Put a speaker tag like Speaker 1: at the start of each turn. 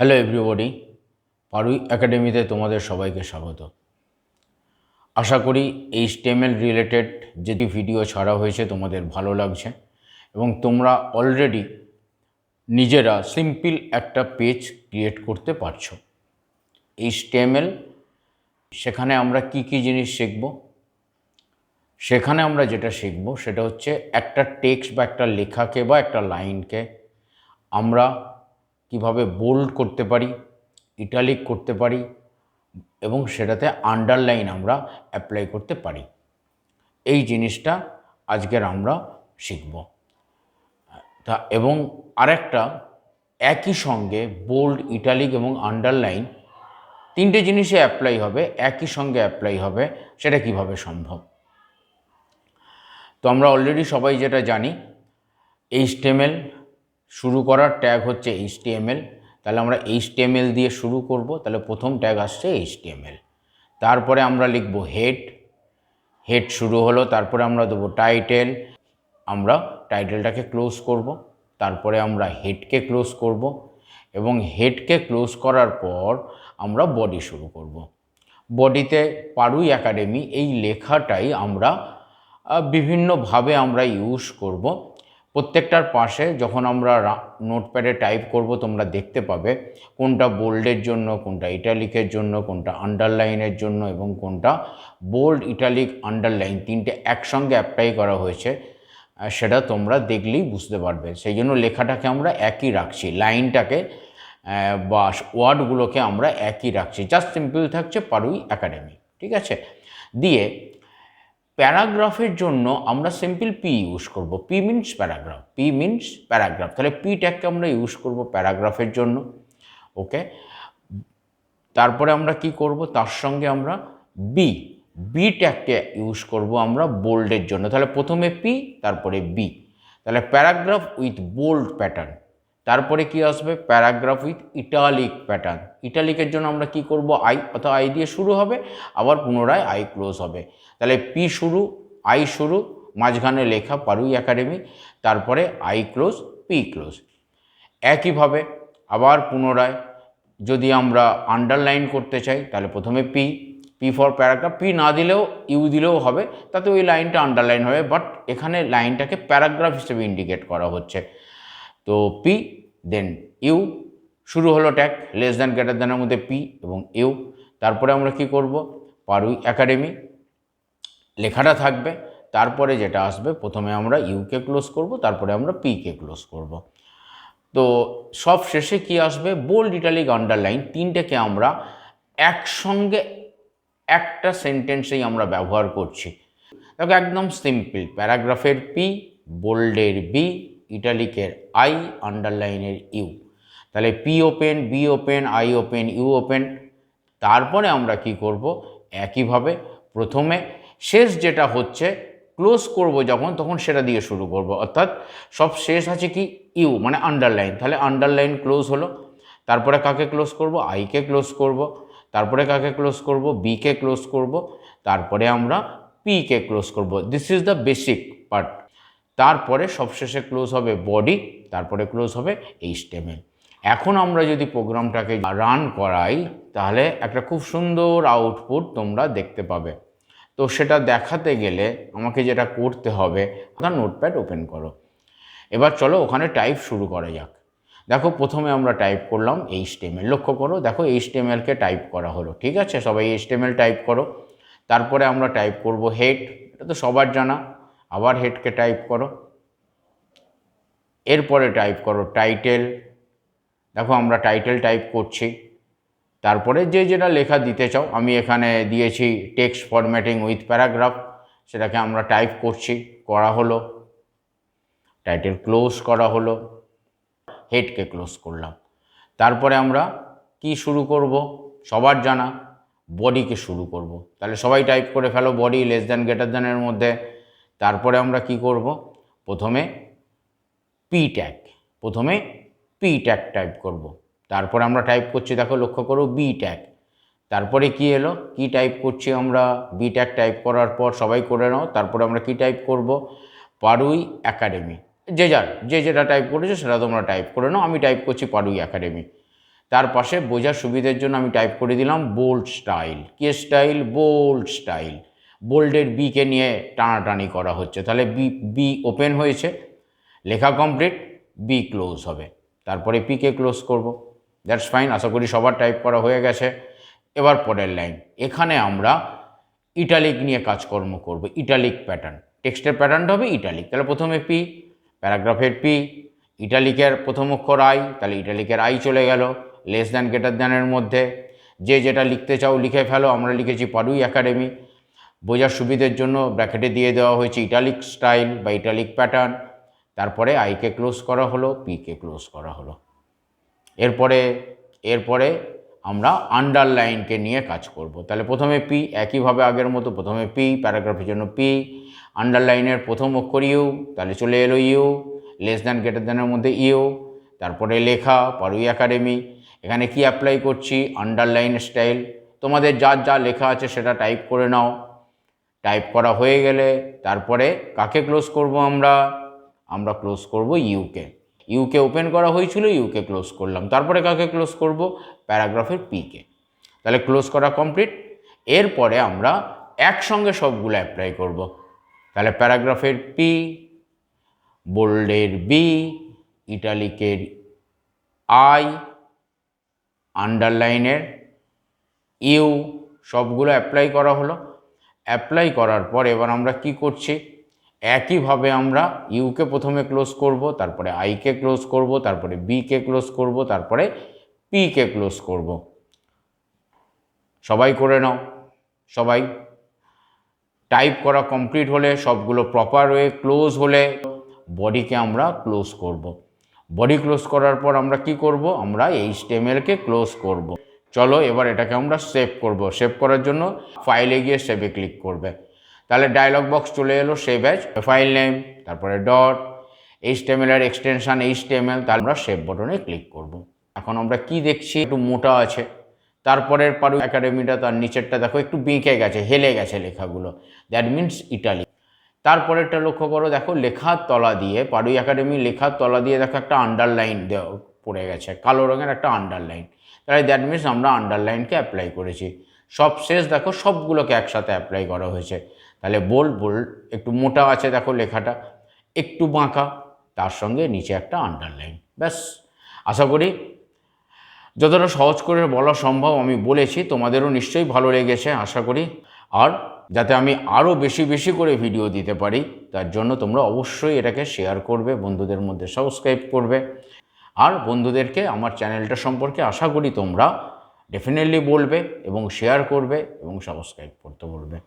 Speaker 1: Hello everybody, Parui একাডেমিতে তোমাদের সবাইকে স্বাগত। আশা করি এইচটিএমএল রিলেটেড যে ভিডিও ছাড়া হয়েছে তোমাদের ভালো লাগছে এবং তোমরা অলরেডি নিজেরা সিম্পল একটা পেজ ক্রিয়েট করতে পারছো। এইচটিএমএল সেখানে আমরা কি কি জিনিস শিখব, সেখানে আমরা যেটা শিখব সেটা হচ্ছে একটা টেক্সট বা একটা লেখাকে বা একটা লাইনকে আমরা কিভাবে বোল্ড করতে পারি, ইটালিক করতে পারি এবং সেটাতে আন্ডারলাইন আমরা অ্যাপ্লাই করতে পারি। এই জিনিসটা আজকের আমরা শিখব। এবং আরেকটা, একই সঙ্গে বোল্ড, ইটালিক এবং আন্ডারলাইন তিনটে জিনিসে অ্যাপ্লাই হবে, একই সঙ্গে অ্যাপ্লাই হবে, সেটা কিভাবে সম্ভব। তো আমরা অলরেডি সবাই যেটা জানি, এইচটিএমএল শুরু করার ট্যাগ হচ্ছে এইচটিএমএল। তাহলে আমরা এইচটিএমএল দিয়ে শুরু করব। তাহলে প্রথম ট্যাগ আসছে এইচটিএমএল। তারপরে আমরা লিখব হেড শুরু হলো। তারপরে আমরা দেবো টাইটেল, আমরা টাইটেলটাকে ক্লোজ করব। তারপরে আমরা হেডকে ক্লোজ করব এবং হেডকে ক্লোজ করার পর আমরা বডি শুরু করব। বডিতে পারুই একাডেমি এই লেখাটাই আমরা বিভিন্নভাবে আমরা ইউজ করব। প্রত্যেকটার পাশে যখন আমরা নোটপ্যাডে টাইপ করব তোমরা দেখতে পাবে কোনটা বোল্ডের জন্য, কোনটা ইটালিকের জন্য, কোনটা আন্ডারলাইনের জন্য এবং কোনটা বোল্ড, ইটালিক, আন্ডারলাইন তিনটে একসঙ্গে অ্যাপ্লাই করা হয়েছে, সেটা তোমরা দেখলেই বুঝতে পারবে। সেই জন্য লেখাটাকে আমরা একই রাখছি, লাইনটাকে বা ওয়ার্ডগুলোকে আমরা একই রাখছি। জাস্ট সিম্পল থাকছে পারুই একাডেমি, ঠিক আছে। দিয়ে প্যারাগ্রাফের জন্য আমরা সিম্পল পি ইউজ করব। P means paragraph. তাহলে পি ট্যাগকে আমরা ইউজ করব প্যারাগ্রাফের জন্য। ওকে, তারপরে আমরা কি করব, তার সঙ্গে আমরা বি ট্যাগকে ইউজ করব আমরা বোল্ডের জন্য। তাহলে প্রথমে পি, তারপরে বি। তাহলে প্যারাগ্রাফ উইথ বোল্ড প্যাটার্ন। তারপরে কি আসবে, প্যারাগ্রাফ উইথ ইটালিক প্যাটার্ন। ইটালিকের জন্য আমরা কি করব, আই, অথবা আই দিয়ে শুরু হবে, আবার পুনরায় আই ক্লোজ হবে। তাহলে পি শুরু, আই শুরু, মাঝখানে লেখা পারুই একাডেমি, তারপরে আই ক্লোজ, পি ক্লোজ। একইভাবে আবার পুনরায় যদি আমরা আন্ডারলাইন করতে চাই তাহলে প্রথমে পি ফর প্যারাগ্রাফ। পি না দিলেও ইউ দিলেও হবে, তাতে ওই লাইনটা আন্ডারলাইন হবে, বাট এখানে লাইনটাকে প্যারাগ্রাফ হিসেবে ইন্ডিকেট করা হচ্ছে। তো পি, দেন ইউ, শুরু হলো ট্যাগ, লেস দ্যান গ্রেটার দ্যানের মধ্যে পি এবং ইউ। তারপরে আমরা কি করব, পারুই একাডেমি লেখাটা থাকবে। তারপরে যেটা আসবে, প্রথমে আমরা ইউকে ক্লোজ করব, তারপরে আমরা পিকে ক্লোজ করব। তো সব শেষে কি আসবে, বোল্ড, ইটালিক, আন্ডারলাইন তিনটেকে আমরা একসঙ্গে একটা সেন্টেন্সেই আমরা ব্যবহার করছি। দেখো একদম সিম্পল, প্যারাগ্রাফের পি, বোল্ডের বি, ইটালিকের আই, আন্ডারলাইনের ইউ। তাহলে P open, B open, I open, U open. তারপরে আমরা কি করব, একইভাবে প্রথমে শেষ যেটা হচ্ছে ক্লোজ করব যখন, তখন সেটা দিয়ে শুরু করব। অর্থাৎ সব শেষ আছে কি, ইউ মানে আন্ডারলাইন। তাহলে আন্ডারলাইন ক্লোজ হলো। তারপরে কাকে ক্লোজ করব, আইকে ক্লোজ করব। তারপরে কাকে ক্লোজ করব, বিকে ক্লোজ করব। তারপরে আমরা পিকে ক্লোজ করব। This is the basic part. তারপরে সবশেষে ক্লোজ হবে বডি, তারপরে ক্লোজ হবে এইচটিএমএল। এখন আমরা যদি প্রোগ্রামটাকে রান করাই তাহলে একটা খুব সুন্দর আউটপুট তোমরা দেখতে পাবে। তো সেটা দেখাতে গেলে আমাকে যেটা করতে হবে, আপনার নোটপ্যাড ওপেন করো। এবার চলো ওখানে টাইপ শুরু করা যাক। দেখো প্রথমে আমরা টাইপ করলাম এইচটিএমএল। লক্ষ্য করো, দেখো এইচটিএমএলকে টাইপ করা হলো, ঠিক আছে। সবাই এইচটিএমএল টাইপ করো। তারপরে আমরা টাইপ করব হেড, এটা তো সবার জানা। আবার হেডকে টাইপ করো। এরপরে টাইপ করো টাইটেল। দেখো আমরা টাইটেল টাইপ করছি। তারপরে যে যেটা লেখা দিতে চাও, আমি এখানে দিয়েছি টেক্সট ফরম্যাটিং উইথ প্যারাগ্রাফ, সেটাকে আমরা টাইপ করছি, করা হলো। টাইটেল ক্লোজ করা হলো, হেডকে ক্লোজ করলাম। তারপরে আমরা কি শুরু করব, সবার জানা, বডিকে শুরু করব। তাহলে সবাই টাইপ করে ফেলো বডি, লেস দ্যান গ্রেটার দ্যানের মধ্যে। তারপরে আমরা কি করব, প্রথমে পি ট্যাগ টাইপ করব। তারপরে আমরা টাইপ করছি, দেখো লক্ষ্য করো, বি ট্যাগ। তারপরে কি এলো, কি টাইপ করছি আমরা, বি ট্যাগ টাইপ করার পর সবাই করে নাও। তারপরে আমরা কি টাইপ করব, পারুই একাডেমি। যে যেটা টাইপ করেছো সেটা তোমরা টাইপ করে নাও। আমি টাইপ করছি পারুই একাডেমি। তার পাশে বোঝার সুবিধার জন্য আমি টাইপ করে দিলাম বোল্ড স্টাইল। কি স্টাইল? Bold style. বোল্ডের বিকে নিয়ে টানাটানি করা হচ্ছে, তাহলে বি ওপেন হয়েছে, লেখা কমপ্লিট, বি ক্লোজ হবে, তারপরে পিকে ক্লোজ করব। That's fine. আশা করি সবার টাইপ করা হয়ে গেছে। এবার পরের লাইন, এখানে আমরা ইটালিক নিয়ে কাজকর্ম করব। ইটালিক প্যাটার্ন, টেক্সটের প্যাটার্নটা হবে ইটালিক। তাহলে প্রথমে পি, প্যারাগ্রাফের পি, ইটালিকের প্রথম অক্ষর আই, তাহলে ইটালিকের আই চলে গেল। লেস দ্যান গ্রেটার দ্যানের মধ্যে যে যেটা লিখতে চাও লিখে ফেলো। আমরা লিখেছি পারুই একাডেমি। বোঝার সুবিধের জন্য ব্র্যাকেটে দিয়ে দেওয়া হয়েছে ইটালিক স্টাইল বা ইটালিক প্যাটার্ন। তারপরে আইকে ক্লোজ করা হলো, পিকে ক্লোজ করা হলো। এরপরে আমরা আন্ডারলাইনকে নিয়ে কাজ করব। তাহলে প্রথমে পি, একইভাবে আগের মতো প্রথমে পি, প্যারাগ্রাফের জন্য পি, আন্ডারলাইনের প্রথম অক্ষর ইউ, তাহলে চলে এলো ইউ, লেস দ্যান গ্রেটার দ্যানের মধ্যে ইউ, তারপরে লেখা পারুই একাডেমি। এখানে কি অ্যাপ্লাই করছি? Underline style. তোমাদের যার যা লেখা আছে সেটা টাইপ করে নাও। টাইপ করা হয়ে গেলে তারপরে কাকে ক্লোজ করব? আমরা ক্লোজ করব ইউকে। ইউকে ওপেন করা হয়েছিল, ইউকে ক্লোজ করলাম। তারপরে কাকে ক্লোজ করব? প্যারাগ্রাফের পিকে। তাহলে ক্লোজ করা কমপ্লিট। এরপরে আমরা একসঙ্গে সবগুলো অ্যাপ্লাই করব। তাহলে প্যারাগ্রাফের পি, বোল্ডের বি, ইটালিকের আই, আন্ডারলাইনের ইউ, সবগুলো অ্যাপ্লাই করা হলো। অ্যাপ্লাই করার পর এবার আমরা কি করছি? একইভাবে আমরা ইউকে প্রথমে ক্লোজ করব, তারপরে আইকে ক্লোজ করব, তারপরে বিকে ক্লোজ করব, তারপরে পিকে ক্লোজ করব। সবাই করে নাও। সবাই টাইপ করা কমপ্লিট হলে, সবগুলো প্রপার ওয়ে ক্লোজ হলে বডিকে আমরা ক্লোজ করব। বডি ক্লোজ করার পর আমরা কি করব? আমরা এইচটিএমএলকে ক্লোজ করব। চলো এবার এটাকে আমরা সেভ করব। সেভ করার জন্য ফাইলে গিয়ে সেভে ক্লিক করবে। তাহলে ডায়লগ বক্স চলে এলো, সেভ অ্যাজ, ফাইল নেম, তারপরে ডট, এইচটিএমএল এর এক্সটেনশন এইচটিএমএল, তাহলে আমরা সেভ বাটনে ক্লিক করব। এখন আমরা কি দেখছি? একটু মোটা আছে। তারপরের পারুই একাডেমিটা, তার নিচেরটা দেখো একটু বেঁকে গেছে, হেলে গেছে লেখাগুলো, দ্যাট মিনস ইটালি। তারপরেরটা লক্ষ্য করো, দেখো লেখার তলা দিয়ে, পারুই একাডেমি লেখার তলা দিয়ে দেখো একটা আন্ডারলাইন পড়ে গেছে, কালো রঙের একটা আন্ডারলাইন। তাহলে দ্যাট মিনস আমরা আন্ডারলাইনকে অ্যাপ্লাই করেছি। সব শেষ দেখো সবগুলোকে একসাথে অ্যাপ্লাই করা হয়েছে। তাহলে বোল্ড একটু মোটা আছে, দেখো লেখাটা একটু বাঁকা, তার সঙ্গে নিচে একটা আন্ডারলাইন, ব্যাস। আশা করি যতটা সহজ করে বলা সম্ভব আমি বলেছি, তোমাদেরও নিশ্চয়ই ভালো লেগেছে আশা করি। আর যাতে আমি আরও বেশি বেশি করে ভিডিও দিতে পারি, তার জন্য তোমরা অবশ্যই এটাকে শেয়ার করবে, বন্ধুদের মধ্যে সাবস্ক্রাইব করবে। আর বন্ধুদেরকে আমার চ্যানেলটা সম্পর্কে আশা করি তোমরা ডেফিনেটলি বলবে এবং শেয়ার করবে এবং সাবস্ক্রাইব করতে বলবে।